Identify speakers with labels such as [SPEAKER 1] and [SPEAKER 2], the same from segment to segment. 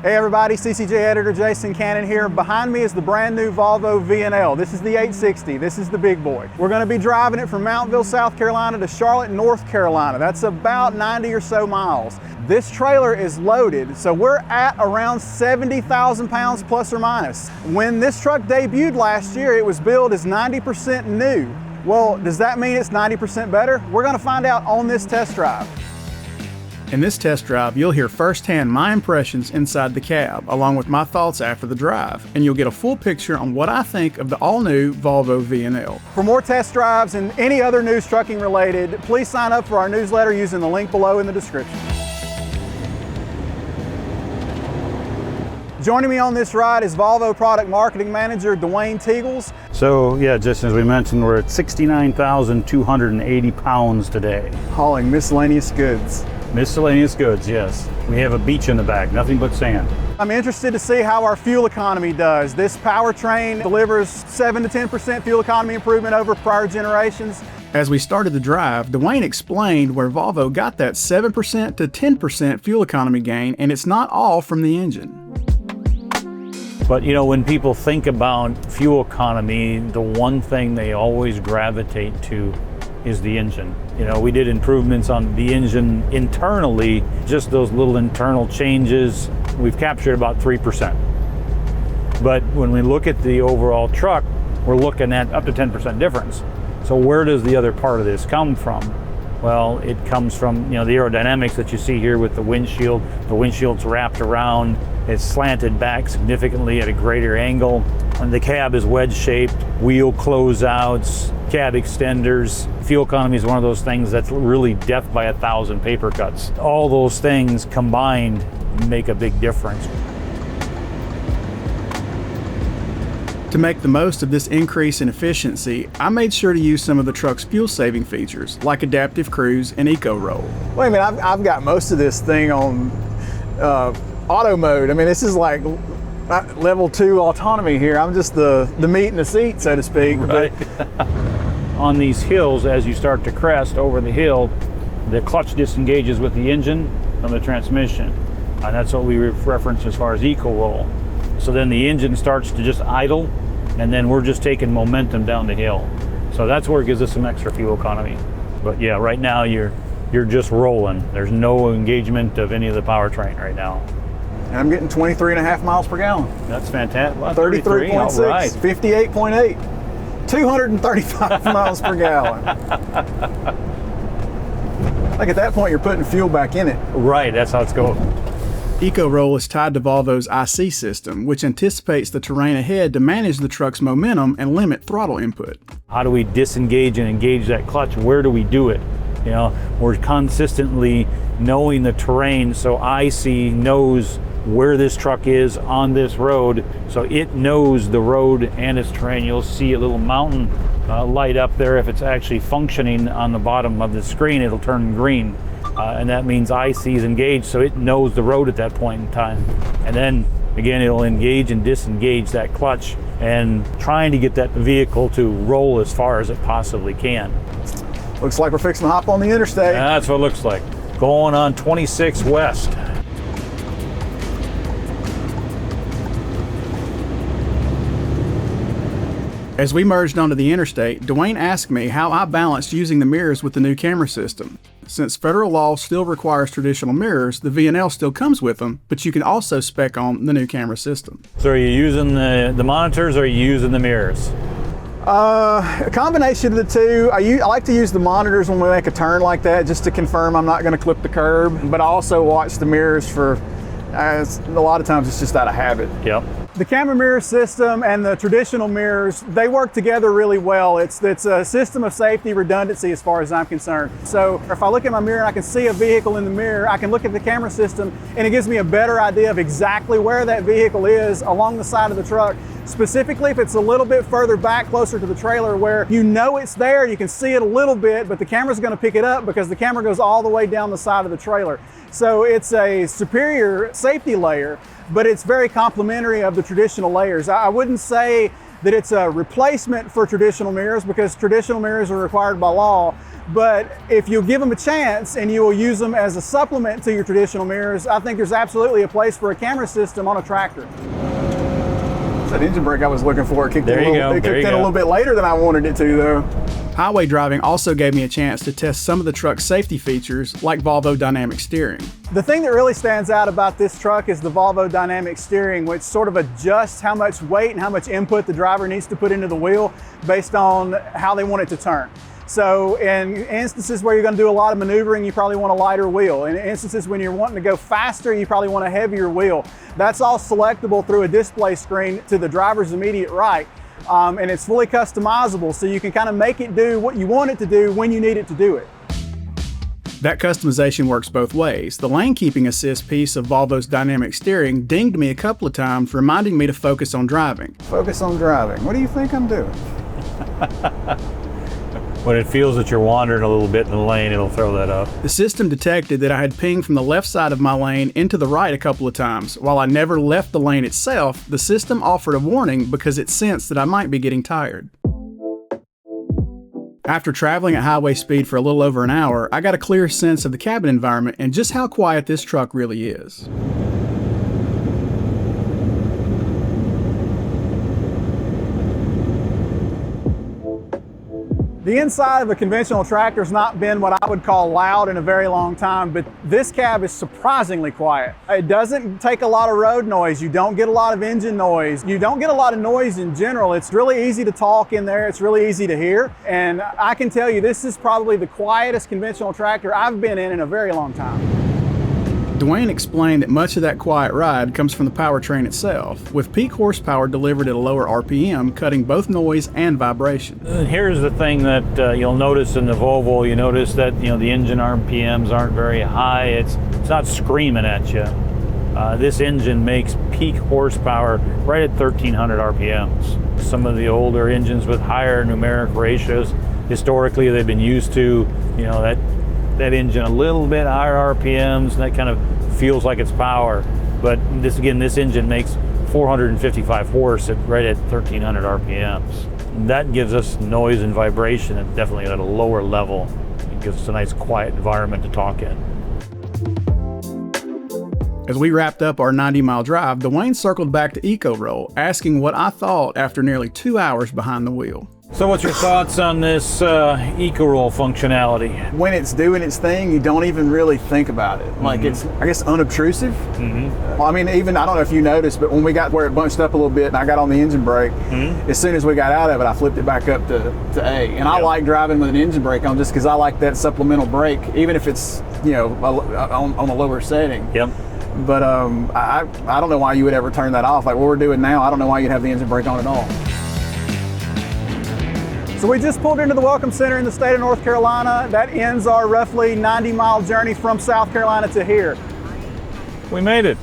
[SPEAKER 1] Hey everybody, CCJ editor Jason Cannon here. Behind me is the brand new Volvo VNL. This is the 860, this is the big boy. We're gonna be driving it from Mountville, South Carolina to Charlotte, North Carolina. That's about 90 or so miles. This trailer is loaded, so we're at around 70,000 pounds plus or minus. When this truck debuted last year, it was billed as 90% new. Well, does that mean it's 90% better? We're gonna find out on this test drive.
[SPEAKER 2] In this test drive, you'll hear firsthand my impressions inside the cab, along with my thoughts after the drive, and you'll get a full picture on what I think of the all-new Volvo VNL.
[SPEAKER 1] For more test drives and any other news trucking related, please sign up for our newsletter using the link below in the description. Joining me on this ride is Volvo Product Marketing Manager Dwayne Teagles.
[SPEAKER 3] So yeah, just as we mentioned, we're at 69,280 pounds today.
[SPEAKER 1] Hauling miscellaneous goods.
[SPEAKER 3] Miscellaneous goods, yes. We have a beach in the back, nothing but sand.
[SPEAKER 1] I'm interested to see how our fuel economy does. This powertrain delivers 7 to 10% fuel economy improvement over prior generations.
[SPEAKER 2] As we started the drive, Dwayne explained where Volvo got that 7% to 10% fuel economy gain, and it's not all from the engine.
[SPEAKER 3] But you know, when people think about fuel economy, the one thing they always gravitate to is the engine. You know, we did improvements on the engine internally, just those little internal changes. We've captured about 3%. But when we look at the overall truck, we're looking at up to 10% difference. So where does the other part of this come from? Well, it comes from, you know, the aerodynamics that you see here with the windshield. The windshield's wrapped around, it's slanted back significantly at a greater angle. And the cab is wedge-shaped, wheel closeouts, cab extenders. Fuel economy is one of those things that's really death by 1,000 paper cuts. All those things combined make a big difference.
[SPEAKER 2] To make the most of this increase in efficiency, I made sure to use some of the truck's fuel-saving features, like Adaptive Cruise and Eco Roll.
[SPEAKER 1] Wait a minute, I've got most of this thing on auto mode. I mean, this is like level 2 autonomy here. I'm just the meat in the seat, so to speak.
[SPEAKER 3] Right. On these hills, as you start to crest over the hill, the clutch disengages with the engine from the transmission. And that's what we reference as far as Eco Roll. So then the engine starts to just idle, and then we're just taking momentum down the hill. So that's where it gives us some extra fuel economy. But yeah, right now you're just rolling. There's no engagement of any of the powertrain right now.
[SPEAKER 1] And I'm getting 23.5 miles per gallon.
[SPEAKER 3] That's fantastic.
[SPEAKER 1] 33.6,
[SPEAKER 3] right.
[SPEAKER 1] 58.8, 235 miles per gallon. Like at that point, you're putting fuel back in it.
[SPEAKER 3] Right, that's how it's going.
[SPEAKER 2] Eco Roll is tied to Volvo's IC system, which anticipates the terrain ahead to manage the truck's momentum and limit throttle input.
[SPEAKER 3] How do we disengage and engage that clutch? Where do we do it? You know, we're consistently knowing the terrain, so IC knows where this truck is on this road, so it knows the road and its terrain. You'll see a little mountain light up there. If it's actually functioning on the bottom of the screen, it'll turn green. And that means IC is engaged, so it knows the road at that point in time. And then again, it'll engage and disengage that clutch and trying to get that vehicle to roll as far as it possibly can.
[SPEAKER 1] Looks like we're fixing to hop on the interstate.
[SPEAKER 3] That's what it looks like. Going on 26 West.
[SPEAKER 2] As we merged onto the interstate, Dwayne asked me how I balanced using the mirrors with the new camera system. Since federal law still requires traditional mirrors, the VNL still comes with them, but you can also spec on the new camera system.
[SPEAKER 3] So are you using the monitors or are you using the mirrors?
[SPEAKER 1] A combination of the two. I like to use the monitors when we make a turn like that, just to confirm I'm not going to clip the curb, but I also watch the mirrors for, a lot of times it's just out of habit.
[SPEAKER 3] Yep.
[SPEAKER 1] The camera mirror system and the traditional mirrors, they work together really well. It's a system of safety redundancy as far as I'm concerned. So if I look at my mirror and I can see a vehicle in the mirror, I can look at the camera system and it gives me a better idea of exactly where that vehicle is along the side of the truck. Specifically, if it's a little bit further back, closer to the trailer where you know it's there, you can see it a little bit, but the camera's gonna pick it up because the camera goes all the way down the side of the trailer. So it's a superior safety layer, but it's very complementary of the traditional layers. I wouldn't say that it's a replacement for traditional mirrors, because traditional mirrors are required by law. But if you give them a chance and you will use them as a supplement to your traditional mirrors, I think there's absolutely a place for a camera system on a tractor.
[SPEAKER 2] That engine brake I was looking for, it kicked in a little bit later than I wanted it to, though. Highway driving also gave me a chance to test some of the truck's safety features, like Volvo Dynamic Steering.
[SPEAKER 1] The thing that really stands out about this truck is the Volvo Dynamic Steering, which sort of adjusts how much weight and how much input the driver needs to put into the wheel based on how they want it to turn. So in instances where you're going to do a lot of maneuvering, you probably want a lighter wheel. In instances when you're wanting to go faster, you probably want a heavier wheel. That's all selectable through a display screen to the driver's immediate right. And it's fully customizable, so you can kind of make it do what you want it to do when you need it to do it.
[SPEAKER 2] That customization works both ways. The lane keeping assist piece of Volvo's Dynamic Steering dinged me a couple of times, reminding me to focus on driving. Focus on driving. What do you think I'm doing?
[SPEAKER 3] When it feels that you're wandering a little bit in the lane, it'll throw that up.
[SPEAKER 2] The system detected that I had pinged from the left side of my lane into the right a couple of times. While I never left the lane itself, the system offered a warning because it sensed that I might be getting tired. After traveling at highway speed for a little over an hour, I got a clear sense of the cabin environment and just how quiet this truck really is.
[SPEAKER 1] The inside of a conventional tractor has not been what I would call loud in a very long time, but this cab is surprisingly quiet. It doesn't take a lot of road noise. You don't get a lot of engine noise. You don't get a lot of noise in general. It's really easy to talk in there. It's really easy to hear. And I can tell you, this is probably the quietest conventional tractor I've been in a very long time.
[SPEAKER 2] Dwayne explained that much of that quiet ride comes from the powertrain itself, with peak horsepower delivered at a lower RPM, cutting both noise and vibration.
[SPEAKER 3] Here's the thing that you'll notice in the Volvo. You notice that the engine RPMs aren't very high. It's not screaming at you. This engine makes peak horsepower right at 1300 RPMs. Some of the older engines with higher numeric ratios, historically they've been used to that engine a little bit higher RPMs, and that kind of feels like it's power. But this engine makes 455 horse right at 1300 RPMs. That gives us noise and vibration, and definitely at a lower level. It gives us a nice quiet environment to talk in.
[SPEAKER 2] As we wrapped up our 90-mile drive, Dwayne circled back to Eco-Roll, asking what I thought after nearly 2 hours behind the wheel.
[SPEAKER 3] So what's your thoughts on this Eco-Roll functionality?
[SPEAKER 2] When it's doing its thing, you don't even really think about it. Like it's, I guess, unobtrusive. Well, I mean, even, I don't know if you noticed, but when we got where it bunched up a little bit and I got on the engine brake, as soon as we got out of it, I flipped it back up to A. And I like driving with an engine brake on just because I like that supplemental brake, even if it's, on a lower setting.
[SPEAKER 3] Yep.
[SPEAKER 2] But I don't know why you would ever turn that off. Like what we're doing now, I don't know why you'd have the engine brake on at all.
[SPEAKER 1] So we just pulled into the Welcome Center in the state of North Carolina. That ends our roughly 90-mile journey from South Carolina to here.
[SPEAKER 3] We made it.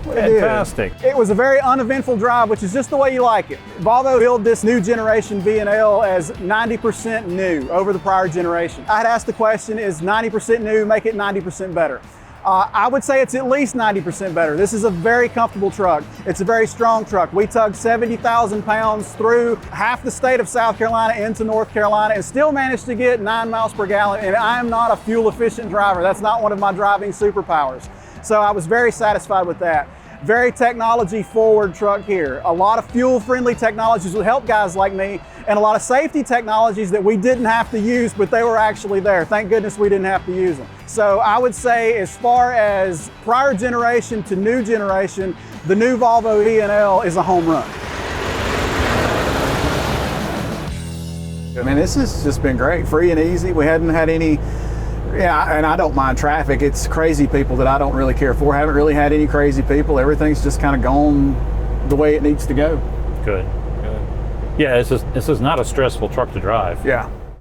[SPEAKER 3] Fantastic.
[SPEAKER 1] It was a very uneventful drive, which is just the way you like it. Volvo built this new generation VNL as 90% new over the prior generation. I had asked the question, is 90% new make it 90% better? I would say it's at least 90% better. This is a very comfortable truck. It's a very strong truck. We tugged 70,000 pounds through half the state of South Carolina into North Carolina and still managed to get 9 miles per gallon. And I am not a fuel efficient driver. That's not one of my driving superpowers. So I was very satisfied with that. Very technology forward truck here. A lot of fuel friendly technologies would help guys like me, and a lot of safety technologies that we didn't have to use, but they were actually there. Thank goodness we didn't have to use them. So I would say, as far as prior generation to new generation, the new Volvo VNL is a home run.
[SPEAKER 2] I mean, this has just been great, free and easy. We hadn't had any, and I don't mind traffic. It's crazy people that I don't really care for. Haven't really had any crazy people. Everything's just kind of gone the way it needs to go.
[SPEAKER 3] Good. Yeah, this is not a stressful truck to drive.
[SPEAKER 2] Yeah.